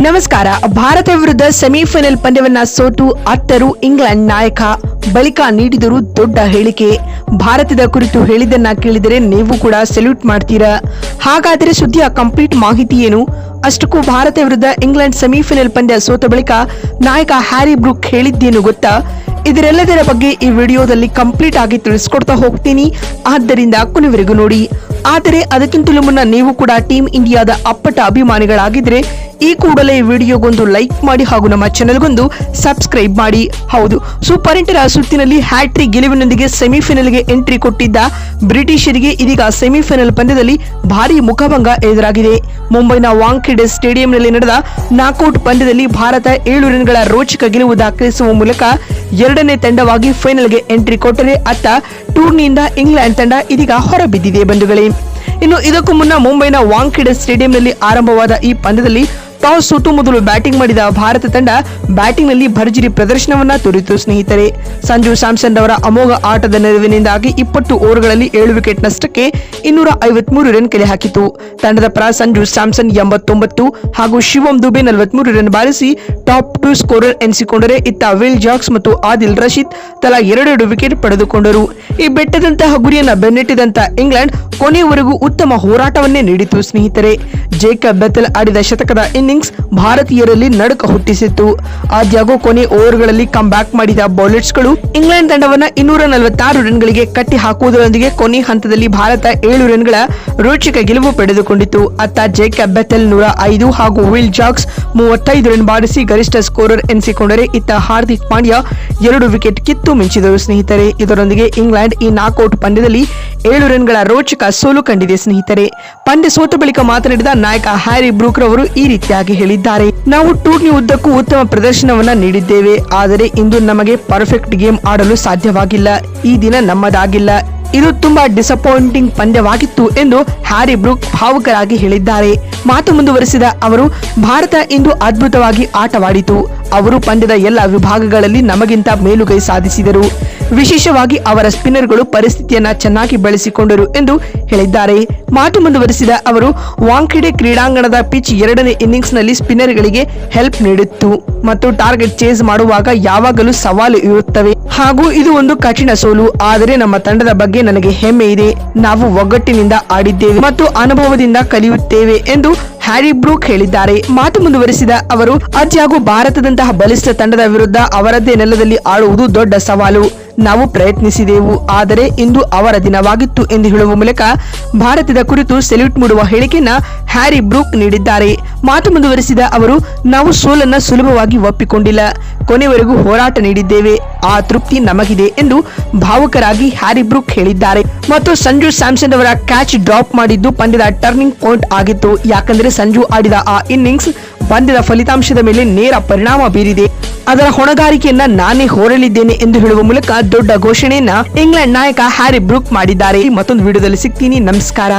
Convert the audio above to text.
ನಮಸ್ಕಾರ. ಭಾರತ ವಿರುದ್ಧ ಸೆಮಿಫೈನಲ್ ಪಂದ್ಯವನ್ನ ಸೋತು ಅತ್ತರು ಇಂಗ್ಲೆಂಡ್ ನಾಯಕ. ಬಳಿಕ ನೀಡಿದರು ದೊಡ್ಡ ಹೇಳಿಕೆ. ಭಾರತದ ಕುರಿತು ಹೇಳಿದ್ದನ್ನ ಕೇಳಿದರೆ ನೀವು ಕೂಡ ಸೆಲ್ಯೂಟ್ ಮಾಡ್ತೀರಾ. ಹಾಗಾದರೆ ಸುದ್ದಿಯ ಕಂಪ್ಲೀಟ್ ಮಾಹಿತಿ ಏನು? ಅಷ್ಟಕ್ಕೂ ಭಾರತ ವಿರುದ್ಧ ಇಂಗ್ಲೆಂಡ್ ಸೆಮಿಫೈನಲ್ ಪಂದ್ಯ ಸೋತ ಬಳಿಕ ನಾಯಕ ಹ್ಯಾರಿ ಬ್ರೂಕ್ ಹೇಳಿದ್ದೇನು ಗೊತ್ತಾ? ಇದರೆಲ್ಲದರ ಬಗ್ಗೆ ಈ ವಿಡಿಯೋದಲ್ಲಿ ಕಂಪ್ಲೀಟ್ ಆಗಿ ತಿಳಿಸ್ಕೊಡ್ತಾ ಹೋಗ್ತೀನಿ, ಆದ್ದರಿಂದ ಕೊನೆವರೆಗೂ ನೋಡಿ. ಆದರೆ ಅದಕ್ಕಿಂತಲೂ ಮುನ್ನ ನೀವು ಕೂಡ ಟೀಮ್ ಇಂಡಿಯಾದ ಅಪ್ಪಟ ಅಭಿಮಾನಿಗಳಾಗಿದ್ರೆ ಈ ಕೂಡಲೇ ವಿಡಿಯೋಗೊಂದು ಲೈಕ್ ಮಾಡಿ ಹಾಗೂ ನಮ್ಮ ಚಾನೆಲ್ಗೊಂದು ಸಬ್ಸ್ಕ್ರೈಬ್ ಮಾಡಿ. ಹೌದು, ಸೂಪರ್ ಎಂಟರ ಸುತ್ತಿನಲ್ಲಿ ಹ್ಯಾಟ್ರಿಕ್ ಗೆಲುವಿನೊಂದಿಗೆ ಸೆಮಿಫೈನಲ್ಗೆ ಎಂಟ್ರಿ ಕೊಟ್ಟಿದ್ದ ಬ್ರಿಟಿಷರಿಗೆ ಇದೀಗ ಸೆಮಿಫೈನಲ್ ಪಂದ್ಯದಲ್ಲಿ ಭಾರಿ ಮುಖಭಂಗ ಎದುರಾಗಿದೆ. ಮುಂಬೈನ ವಾಂಖೇಡೆ ಸ್ಟೇಡಿಯಂನಲ್ಲಿ ನಡೆದ ನಾಕೌಟ್ ಪಂದ್ಯದಲ್ಲಿ ಭಾರತ 7 ರನ್ಗಳ ರೋಚಕ ಗೆಲುವು ದಾಖಲಿಸುವ ಮೂಲಕ ಎರಡನೇ ತಂಡವಾಗಿ ಫೈನಲ್ಗೆ ಎಂಟ್ರಿ ಕೊಟ್ಟರೆ ಅತ್ತ ಟೂರ್ನಿಯಿಂದ ಇಂಗ್ಲೆಂಡ್ ತಂಡ ಇದೀಗ ಹೊರಬಿದ್ದಿದೆ ಬಂಧುಗಳೇ. ಇನ್ನು ಇದಕ್ಕೂ ಮುನ್ನ ಮುಂಬೈನ ವಾಂಖೇಡೆ ಸ್ಟೇಡಿಯಂನಲ್ಲಿ ಆರಂಭವಾದ ಈ ಪಂದ್ಯದಲ್ಲಿ ಟಾಸ್ ಸೋತು ಮೊದಲು ಬ್ಯಾಟಿಂಗ್ ಮಾಡಿದ ಭಾರತ ತಂಡ ಬ್ಯಾಟಿಂಗ್ ನಲ್ಲಿ ಭರ್ಜರಿ ಪ್ರದರ್ಶನವನ್ನ ತೋರಿತು ಸ್ನೇಹಿತರೆ. ಸಂಜು ಸ್ಯಾಮ್ಸನ್ ರವರ ಅಮೋಘ ಆಟದ ನೆರವಿನಿಂದಾಗಿ 20 ಓವರ್ಗಳಲ್ಲಿ 7 ವಿಕೆಟ್ ನಷ್ಟಕ್ಕೆ 253 ರನ್ ಕಲೆ ಹಾಕಿತು. ತಂಡದ ಪರ ಸಂಜು ಸ್ಯಾಮ್ಸನ್ 89 ಹಾಗೂ ಶಿವಮ್ ದುಬೆ 43 ರನ್ ಬಾರಿಸಿ ಟಾಪ್ 2 ಸ್ಕೋರರ್ ಎನಿಸಿಕೊಂಡರೆ, ಇತ್ತ ವಿಲ್ ಜಾಕ್ಸ್ ಮತ್ತು ಆದಿಲ್ ರಶೀದ್ ತಲಾ 2 ವಿಕೆಟ್ ಪಡೆದುಕೊಂಡರು. ಈ ಬೆಟ್ಟದಂತಹ ಗುರಿಯನ್ನ ಬೆನ್ನಟ್ಟಿದಂತ ಇಂಗ್ಲೆಂಡ್ ಕೊನೆಯವರೆಗೂ ಉತ್ತಮ ಹೋರಾಟವನ್ನೇ ನೀಡಿತು ಸ್ನೇಹಿತರೆ. ಜೇಕಬ್ ಬೆಥೆಲ್ ಆಡಿದ ಶತಕದ ಇನ್ನಿಂಗ್ಸ್ ಭಾರತೀಯರಲ್ಲಿ ನಡುಕ ಹುಟ್ಟಿಸಿತ್ತು. ಆದ್ಯಾಗೋ ಕೊನೆ ಓವರ್ಗಳಲ್ಲಿ ಕಮ್ ಬ್ಯಾಕ್ ಮಾಡಿದ ಬೌಲರ್ಸ್ಗಳು ಇಂಗ್ಲೆಂಡ್ ತಂಡವನ್ನ 246 ರನ್ಗಳಿಗೆ ಕಟ್ಟಿ ಹಾಕುವುದರೊಂದಿಗೆ ಕೊನೆ ಹಂತದಲ್ಲಿ ಭಾರತ 7 ರನ್ಗಳ ರೋಚಕ ಗೆಲುವು ಪಡೆದುಕೊಂಡಿತು. ಅತ್ತ ಜೇಕಬ್ ಬೆಥೆಲ್ 105 ಹಾಗೂ ವಿಲ್ ಜಾಕ್ಸ್ 35 ರನ್ ಬಾರಿಸಿ ಗರಿಷ್ಠ ಸ್ಕೋರರ್ ಎನಿಸಿಕೊಂಡರೆ, ಇತ್ತ ಹಾರ್ದಿಕ್ ಪಾಂಡ್ಯ 2 ವಿಕೆಟ್ ಕಿತ್ತು ಮಿಂಚಿದರು ಸ್ನೇಹಿತರೆ. ಇದರೊಂದಿಗೆ ಇಂಗ್ಲೆಂಡ್ ಈ ನಾಕೌಟ್ ಪಂದ್ಯದಲ್ಲಿ 7 ರನ್ಗಳ ರೋಚಕ ಸೋಲು ಕಂಡಿದೆ ಸ್ನೇಹಿತರೆ. ಪಂದ್ಯ ಸೋತ ಬಳಿಕ ಮಾತನಾಡಿದ ನಾಯಕ ಹ್ಯಾರಿ ಬ್ರೂಕ್ ರವರು ಈ ರೀತಿಯಾಗಿ ಹೇಳಿದ್ದಾರೆ: ನಾವು ಟೂರ್ನಿ ಉದ್ದಕ್ಕೂ ಉತ್ತಮ ಪ್ರದರ್ಶನವನ್ನ ನೀಡಿದ್ದೇವೆ, ಆದರೆ ಇಂದು ನಮಗೆ ಪರ್ಫೆಕ್ಟ್ ಗೇಮ್ ಆಡಲು ಸಾಧ್ಯವಾಗಿಲ್ಲ. ಈ ದಿನ ನಮ್ಮದಾಗಿಲ್ಲ. ಇದು ತುಂಬಾ ಡಿಸಪಾಯಿಂಟಿಂಗ್ ಪಂದ್ಯವಾಗಿತ್ತು ಎಂದು ಹ್ಯಾರಿ ಬ್ರೂಕ್ ಭಾವುಕರಾಗಿ ಹೇಳಿದ್ದಾರೆ. ಮಾತು ಮುಂದುವರೆಸಿದ ಅವರು, ಭಾರತ ಇಂದು ಅದ್ಭುತವಾಗಿ ಆಟವಾಡಿತು. ಅವರು ಪಂದ್ಯದ ಎಲ್ಲ ವಿಭಾಗಗಳಲ್ಲಿ ನಮಗಿಂತ ಮೇಲುಗೈ ಸಾಧಿಸಿದರು. ವಿಶೇಷವಾಗಿ ಅವರ ಸ್ಪಿನ್ನರ್ಗಳು ಪರಿಸ್ಥಿತಿಯನ್ನ ಚೆನ್ನಾಗಿ ಬಳಸಿಕೊಂಡರು ಎಂದು ಹೇಳಿದ್ದಾರೆ. ಮಾತು ಮುಂದುವರೆಸಿದ ಅವರು, ವಾಂಖೇಡೆ ಕ್ರೀಡಾಂಗಣದ ಪಿಚ್ ಎರಡನೇ ಇನ್ನಿಂಗ್ಸ್ ನಲ್ಲಿ ಸ್ಪಿನ್ನರ್ಗಳಿಗೆ ಹೆಲ್ಪ್ ನೀಡಿತ್ತು ಮತ್ತು ಟಾರ್ಗೆಟ್ ಚೇಸ್ ಮಾಡುವಾಗ ಯಾವಾಗಲೂ ಸವಾಲು ಇರುತ್ತವೆ ಹಾಗೂ ಇದು ಒಂದು ಕಠಿಣ ಸೋಲು. ಆದರೆ ನಮ್ಮ ತಂಡದ ಬಗ್ಗೆ ನನಗೆ ಹೆಮ್ಮೆ ಇದೆ. ನಾವು ಒಗ್ಗಟ್ಟಿನಿಂದ ಆಡಿದ್ದೇವೆ ಮತ್ತು ಅನುಭವದಿಂದ ಕಲಿಯುತ್ತೇವೆ ಎಂದು ಹ್ಯಾರಿ ಬ್ರೂಕ್ ಹೇಳಿದ್ದಾರೆ. ಮಾತು ಮುಂದುವರೆಸಿದ ಅವರು, ಆದ್ಯಾಗೂ ಭಾರತದಂತಹ ಬಲಿಷ್ಠ ತಂಡದ ವಿರುದ್ಧ ಅವರದ್ದೇ ನೆಲದಲ್ಲಿ ಆಡುವುದು ದೊಡ್ಡ ಸವಾಲು. ನಾವು ಪ್ರಯತ್ನಿಸಿದೆವು, ಆದರೆ ಇಂದು ಅವರ ದಿನವಾಗಿತ್ತು ಎಂದು ಹೇಳುವ ಮೂಲಕ ಭಾರತದ ಕುರಿತು ಸೆಲ್ಯೂಟ್ ಮೂಡುವ ಹೇಳಿಕೆಯನ್ನ ಹ್ಯಾರಿ ಬ್ರೂಕ್ ನೀಡಿದ್ದಾರೆ. ಮಾತು ಮುಂದುವರೆಸಿದ ಅವರು, ನಾವು ಸೋಲನ್ನ ಸುಲಭವಾಗಿ ಒಪ್ಪಿಕೊಂಡಿಲ್ಲ. ಕೊನೆವರೆಗೂ ಹೋರಾಟ ನೀಡಿದ್ದೇವೆ. ಆ ತೃಪ್ತಿ ನಮಗಿದೆ ಎಂದು ಭಾವುಕರಾಗಿ ಹ್ಯಾರಿ ಬ್ರೂಕ್ ಹೇಳಿದ್ದಾರೆ. ಮತ್ತು ಸಂಜು ಸ್ಯಾಮ್ಸನ್ ಅವರ ಕ್ಯಾಚ್ ಡ್ರಾಪ್ ಮಾಡಿದ್ದು ಪಂದ್ಯದ ಟರ್ನಿಂಗ್ ಪಾಯಿಂಟ್ ಆಗಿತ್ತು. ಯಾಕಂದ್ರೆ ಸಂಜು ಆಡಿದ ಆ ಇನ್ನಿಂಗ್ಸ್ ಪಂದ್ಯದ ಫಲಿತಾಂಶದ ಮೇಲೆ ನೇರ ಪರಿಣಾಮ ಬೀರಿದೆ. ಅದರ ಹೊಣೆಗಾರಿಕೆಯನ್ನ ನಾನೇ ಹೊರಲಿದ್ದೇನೆ ಎಂದು ಹೇಳುವ ಮೂಲಕ ದೊಡ್ಡ ಘೋಷಣೆಯನ್ನ ಇಂಗ್ಲೆಂಡ್ ನಾಯಕ ಹ್ಯಾರಿ ಬ್ರೂಕ್ ಮಾಡಿದ್ದಾರೆ. ಮತ್ತೊಂದು ವಿಡಿಯೋದಲ್ಲಿ ಸಿಗ್ತೀನಿ. ನಮಸ್ಕಾರ.